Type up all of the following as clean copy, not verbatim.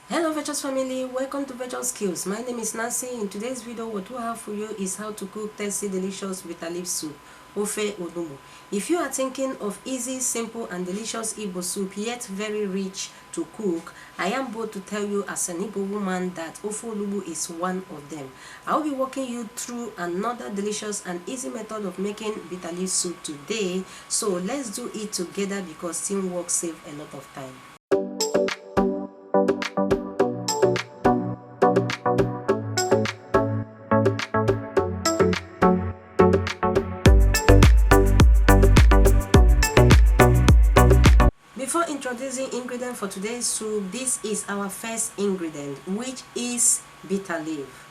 Hello Virtuous family, welcome to Virtuous Skills. My name is Nancy. In today's video, what we have for you is how to cook tasty delicious bitter leaf soup, Ofe Onugbu. If you are thinking of easy, simple and delicious Igbo soup, yet very rich to cook, I am bold to tell you as an Igbo woman that Ofe Onugbu is one of them. I will be walking you through another delicious and easy method of making bitter leaf soup today. So let's do it together because teamwork saves a lot of time. Before introducing ingredient for today's soup, this is our first ingredient, which is bitter leaf.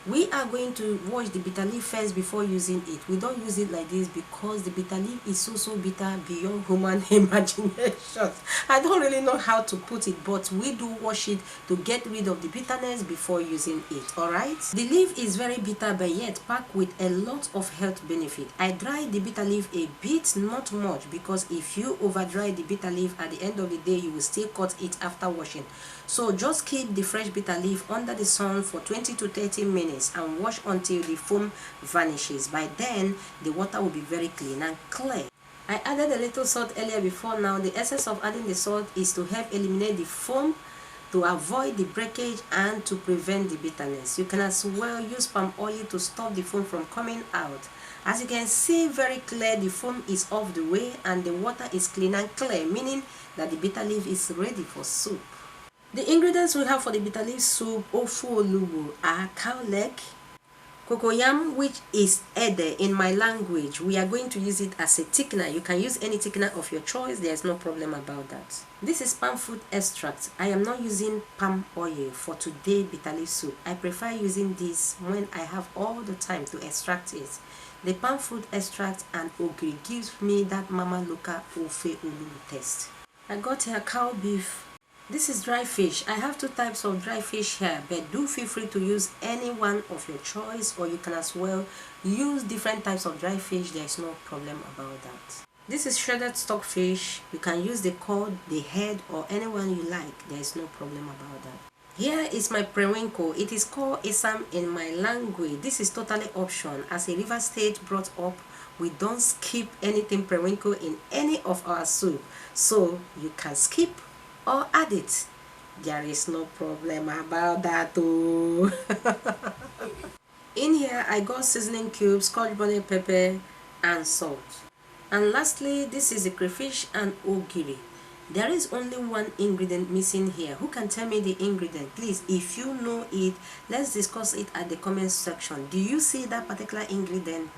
We are going to wash the bitter leaf first before using it. We don't use it like this because the bitter leaf is so bitter beyond human imagination. I don't really know how to put it, but we do wash it to get rid of the bitterness before using it. Alright, the leaf is very bitter but yet packed with a lot of health benefit. I dried the bitter leaf a bit, not much, because if you over dry the bitter leaf, at the end of the day you will still cut it after washing. So just keep the fresh bitter leaf under the sun for 20 to 30 minutes and wash until the foam vanishes. By then the water will be very clean and clear. I added a little salt earlier before. Now the essence of adding the salt is to help eliminate the foam, to avoid the breakage and to prevent the bitterness. You can as well use palm oil to stop the foam from coming out. As you can see very clear, the foam is off the way and the water is clean and clear, meaning that the bitter leaf is ready for soup. The ingredients we have for the bitter leaf soup Ofe Onugbu are cow leg, cocoyam, which is ede in my language. We are going to use it as a thickener. You can use any thickener of your choice. There is no problem about that. This is palm fruit extract. I am not using palm oil for today bitter leaf soup. I prefer using this when I have all the time to extract it. The palm fruit extract and ogiri gives me that mama local Ofe Onugbu taste. I got here cow beef. This is dry fish. I have two types of dry fish here, but do feel free to use any one of your choice, or you can as well use different types of dry fish. There is no problem about that. This is shredded stockfish. You can use the cod, the head, or anyone you like. There is no problem about that. Here is my periwinkle. It is called Isam in my language. This is totally optional. As a River State brought up, we don't skip anything periwinkle in any of our soup, so you can skip or add it. There is no problem about that too. In here I got seasoning cubes, Scotch bonnet pepper and salt. And lastly, this is the crayfish and ogiri. There is only one ingredient missing here. Who can tell me the ingredient? Please, if you know it, let's discuss it at the comment section. Do you see that particular ingredient?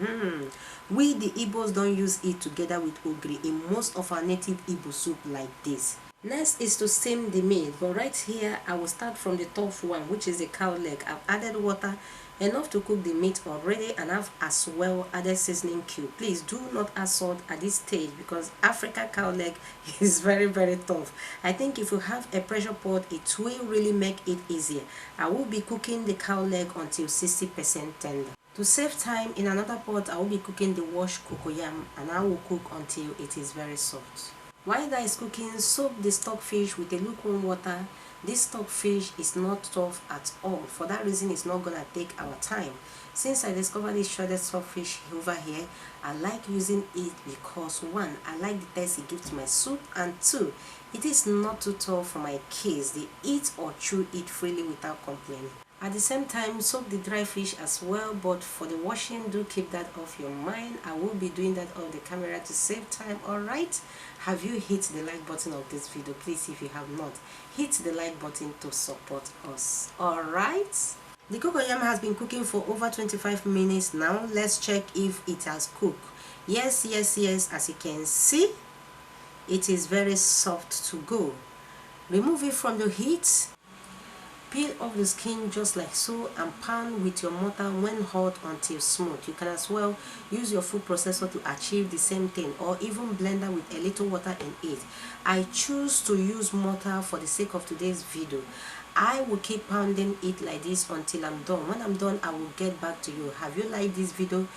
We the Igbos don't use it together with ogiri in most of our native Igbo soup like this. Next is to steam the meat, but right here I will start from the top one, which is the cow leg. I've added water enough to cook the meat already, and I've as well added seasoning cube. Please do not add salt at this stage because African cow leg is very tough. I think if you have a pressure pot, it will really make it easier. I will be cooking the cow leg until 60% tender. To save time, in another pot I will be cooking the washed cocoyam, and I will cook until it is very soft. While that is cooking, soak the stockfish with a lukewarm water. This stockfish is not tough at all. For that reason, it's not gonna take our time. Since I discovered this shredded stockfish over here, I like using it because one, I like the taste it gives to my soup, and two, it is not too tough for my kids. They eat or chew it freely without complaining. At the same time, soak the dry fish as well, but for the washing, do keep that off your mind. I will be doing that on the camera to save time. Alright, have you hit the like button of this video? Please, if you have not, hit the like button to support us. Alright, the cocoyam has been cooking for over 25 minutes now. Let's check if it has cooked. Yes, as you can see, it is very soft to go. Remove it from the heat. Peel off the skin just like so and pound with your mortar when hot until smooth. You can as well use your food processor to achieve the same thing, or even blender with a little water in it. I choose to use mortar for the sake of today's video. I will keep pounding it like this until I'm done. When I'm done, I will get back to you. Have you liked this video?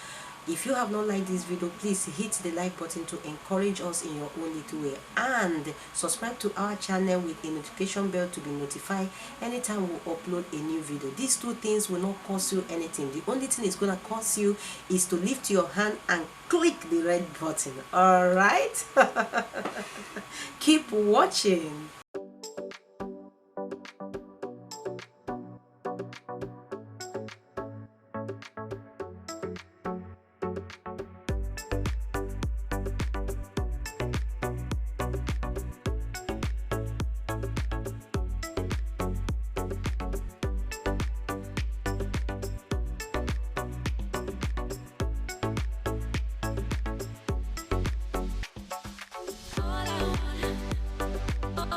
If you have not liked this video, please hit the like button to encourage us in your own little way, and subscribe to our channel with a notification bell to be notified anytime we upload a new video. These two things will not cost you anything. The only thing it's going to cost you is to lift your hand and click the red button. All right. Keep watching.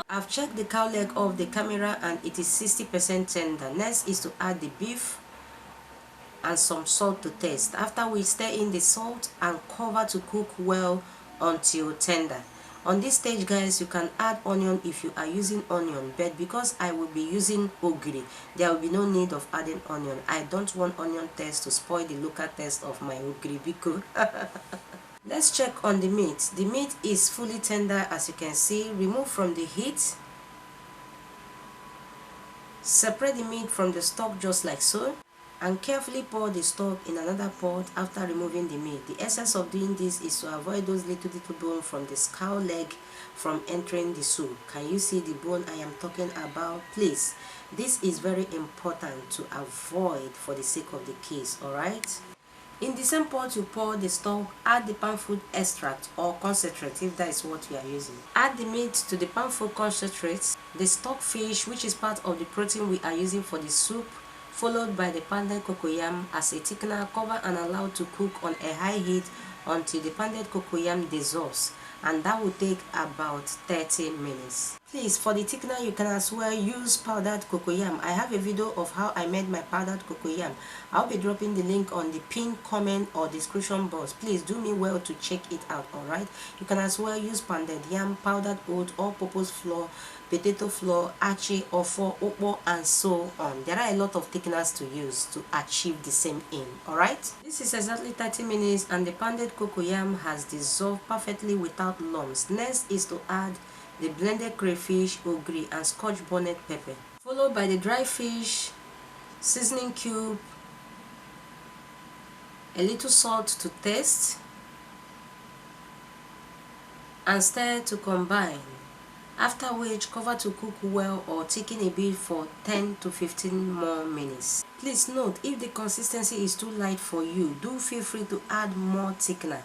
I've checked the cow leg of the camera and it is 60% tender. Next is to add the beef and some salt to taste. After we stir in the salt and cover to cook well until tender. On this stage, guys, you can add onion if you are using onion, but because I will be using ogiri, there will be no need of adding onion. I don't want onion taste to spoil the local taste of my ogiri biko. Let's check on the meat. The meat is fully tender, as you can see. Remove from the heat. Separate the meat from the stock just like so, and carefully pour the stock in another pot after removing the meat. The essence of doing this is to avoid those little bones from the cow leg from entering the soup. Can you see the bone I am talking about? Please, this is very important to avoid for the sake of the case. Alright. In the same pot you pour the stock, add the pan food extract or concentrate if that is what you are using. Add the meat to the pan food concentrate, the stock fish, which is part of the protein we are using for the soup, followed by the pounded cocoyam as a thickener. Cover and allow to cook on a high heat until the pounded cocoyam dissolves, and that will take about 30 minutes. Please, for the thickener you can as well use powdered cocoyam. I have a video of how I made my powdered cocoyam. I'll be dropping the link on the pinned comment or description box. Please do me well to check it out. Alright, you can as well use pounded yam, powdered oat, all-purpose flour, potato flour, achi, ofo, opo, and so on. There are a lot of thickeners to use to achieve the same aim. Alright, this is exactly 30 minutes and the pounded cocoyam has dissolved perfectly without lumps. Next is to add the blended crayfish, ogiri, and Scotch bonnet pepper, followed by the dry fish, seasoning cube, a little salt to taste, and stir to combine. After which, cover to cook well or thicken a bit for 10 to 15 more minutes. Please note, if the consistency is too light for you, do feel free to add more thickener.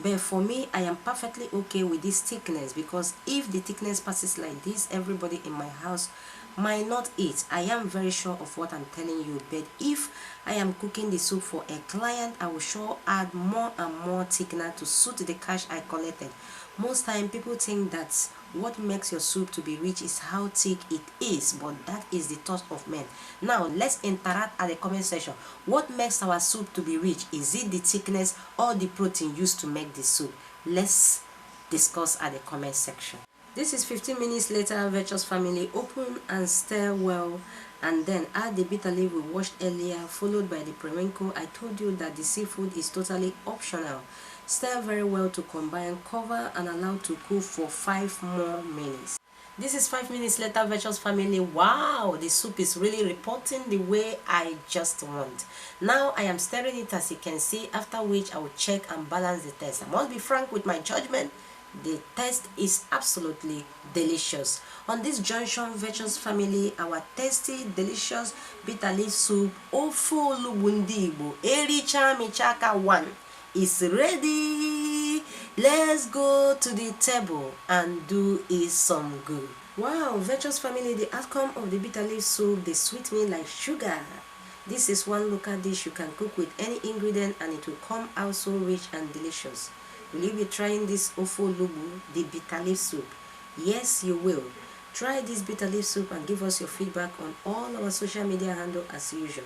But for me, I am perfectly okay with this thickness, because if the thickness passes like this, everybody in my house might not eat. I am very sure of what I'm telling you. But if I am cooking the soup for a client, I will sure add more and more thickener to suit the cash I collected. Most time people think that what makes your soup to be rich is how thick it is, but that is the thought of men. Now let's interact at the comment section. What makes our soup to be rich? Is it the thickness or the protein used to make the soup? Let's discuss at the comment section. This is 15 minutes later. Virtuous family, open and stir well, and then add the bitter leaf we washed earlier, followed by the periwinkle. I told you that the seafood is totally optional. Stir very well to combine, cover and allow to cook for 5 more minutes. This is 5 minutes later, Virtuous family. Wow, the soup is really reporting the way I just want. Now I am stirring it, as you can see, after which I will check and balance the taste. I must be frank with my judgment. The taste is absolutely delicious. On this junction, Virtuous family, our tasty, delicious bitter leaf soup, Ofe Onugbu Ericha Michaka 1 is ready. Let's go to the table and do it some good. Wow, Virtuous family, the outcome of the bitter leaf soup, they sweet me like sugar. This is one local dish you can cook with any ingredient and it will come out so rich and delicious. Will you be trying this Ofe Onugbu, the bitter leaf soup? Yes, you will. Try this bitter leaf soup and give us your feedback on all our social media handles as usual.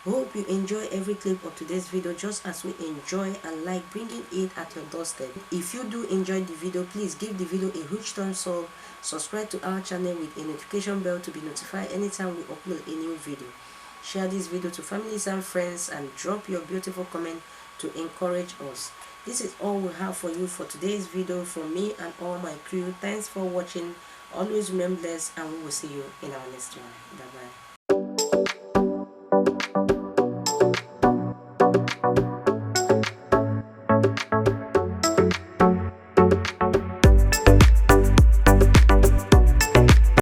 Hope you enjoy every clip of today's video just as we enjoy and like bringing it at your doorstep. If you do enjoy the video, please give the video a huge thumbs up, subscribe to our channel with a notification bell to be notified anytime we upload a new video. Share this video to families and friends and drop your beautiful comment to encourage us. This is all we have for you for today's video from me and all my crew. Thanks for watching. Always remember this, and we will see you in our next one. Bye bye.